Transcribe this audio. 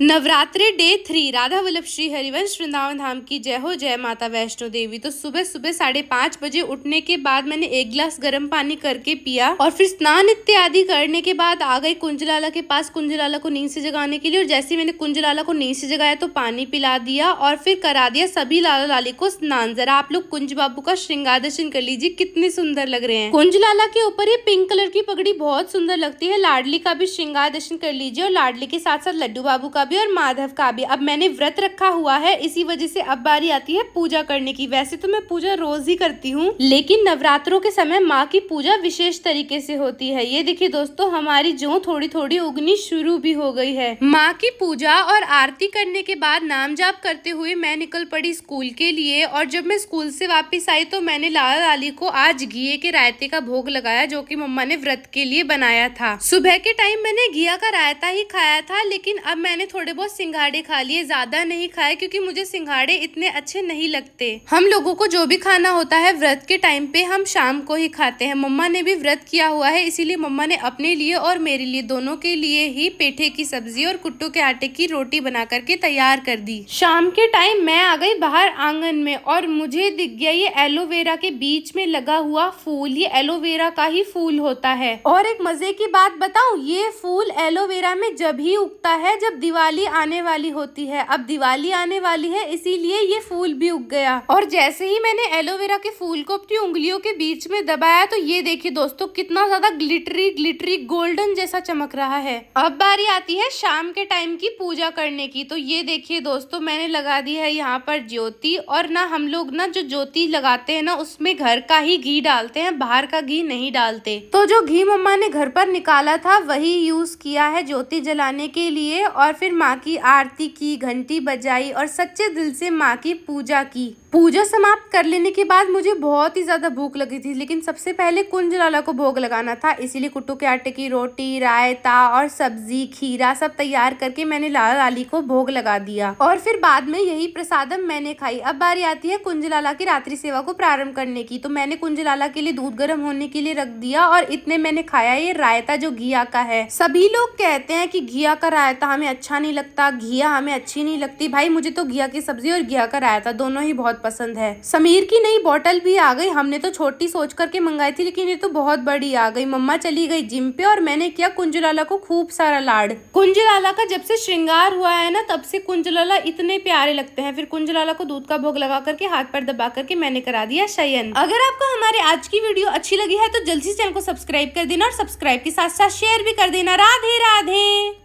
Navratri day 3 Radha Vallabh Shri Harivansh Vrindavan धाम की जय हो। जय माता वैष्णो देवी। तो सुबह सुबह 5:30 बजे उठने के बाद मैंने एक गिलास गर्म पानी करके पिया और फिर स्नान इत्यादि करने के बाद आ गई कुंजलाला के पास, कुंजलाला को नींद से जगाने के लिए। और जैसे मैंने कुंजलाला को नींद से जगाया तो पानी पिला दिया और फिर करा दिया सभी लाला लाली को स्नान। जरा आप लोग कुंज बाबू का श्रृंगार दर्शन कर लीजिए, कितने सुंदर लग रहे हैं। कुंजलाला के ऊपर ये पिंक कलर की पगड़ी बहुत सुंदर लगती है। लाडली का भी श्रृंगार दर्शन कर लीजिए और लाडली के साथ साथ लड्डू बाबू का और माधव का भी। अब मैंने व्रत रखा हुआ है, इसी वजह से अब बारी आती है पूजा करने की। वैसे तो मैं पूजा रोज ही करती हूँ, लेकिन नवरात्रों के समय माँ की पूजा विशेष तरीके से होती है। ये देखिए दोस्तों, हमारी जौ थोड़ी थोड़ी उगनी शुरू भी हो गई है। माँ की पूजा और आरती करने के बाद नाम जाप करते हुए मैं निकल पड़ी स्कूल के लिए। और जब मैं स्कूल से वापस आई तो मैंने लाला लाली को आज घिये के रायते का भोग लगाया, जो कि मम्मा ने व्रत के लिए बनाया था। सुबह के टाइम मैंने घिया का रायता ही खाया था, लेकिन अब मैंने थोड़े बहुत सिंघाड़े खा लिए, ज्यादा नहीं खाए क्योंकि मुझे सिंघाड़े इतने अच्छे नहीं लगते। हम लोगों को जो भी खाना होता है व्रत के टाइम पे हम शाम को ही खाते हैं। मम्मा ने भी व्रत किया हुआ है, इसीलिए मम्मा ने अपने लिए और मेरे लिए दोनों के लिए ही पेठे की सब्जी और कुट्टू के आटे की रोटी बना करके तैयार कर दी। शाम के टाइम मैं आ गई बाहर आंगन में और मुझे दिख गया ये एलोवेरा के बीच में लगा हुआ फूल। ये एलोवेरा का ही फूल होता है। और एक मजे की बात बताऊं, ये फूल एलोवेरा में जब ही उगता है जब दिवाली आने वाली होती है। अब दिवाली आने वाली है, इसीलिए ये फूल भी उग गया। और जैसे ही मैंने एलोवेरा के फूल को अपनी उंगलियों के बीच में दबाया तो ये देखिए दोस्तों, कितना ज्यादा ग्लिटरी ग्लिटरी गोल्डन जैसा चमक रहा है। अब बारी आती है शाम के टाइम की पूजा करने की। तो ये देखिए दोस्तों, मैंने लगा दी है यहाँ पर ज्योति। और ना हम लोग ना जो ज्योति लगाते हैं ना, उसमें घर का ही घी डालते हैं, बाहर का घी नहीं डालते। तो जो घी मम्मा ने घर पर निकाला था वही यूज किया है ज्योति जलाने के लिए। और फिर माँ की आरती की, घंटी बजाई और सच्चे दिल से माँ की पूजा की। पूजा समाप्त कर लेने के बाद मुझे बहुत ही ज्यादा भूख लगी थी, लेकिन सबसे पहले कुंजलाला को भोग लगाना था, इसीलिए कुट्टू के आटे की रोटी, रायता और सब्जी, खीरा सब तैयार करके मैंने लाला लाली को भोग लगा दिया। और फिर बाद में यही प्रसादम मैंने खाई। अब बारी आती है कुंजलाला की रात्रि सेवा को प्रारंभ करने की। तो मैंने कुंजलाला के लिए दूध गर्म होने के लिए रख दिया और इतने मैंने खाया ये रायता जो घिया का है। सभी लोग कहते हैं कि घिया का रायता हमें अच्छा नहीं लगता, घिया हमें अच्छी नहीं लगती। भाई मुझे तो घिया की सब्जी और घिया का रायता दोनों ही बहुत पसंद है। समीर की नई बोतल भी आ गई। हमने तो छोटी सोच करके मंगाई थी, लेकिन ये तो बहुत बड़ी आ गई। मम्मा चली गई जिम पे और मैंने किया कुंजलाला को खूब सारा लाड। कुंजलाला का जब से श्रृंगार हुआ है ना, तब से कुंजलाला इतने प्यारे लगते हैं। फिर कुंजलाला को दूध का भोग लगा करके हाथ पर दबा करके मैंने करा दिया शयन। अगर आपको हमारे आज की वीडियो अच्छी लगी है तो जल्दी से चैनल को सब्सक्राइब कर देना और सब्सक्राइब के साथ साथ शेयर भी कर देना। राधे राधे।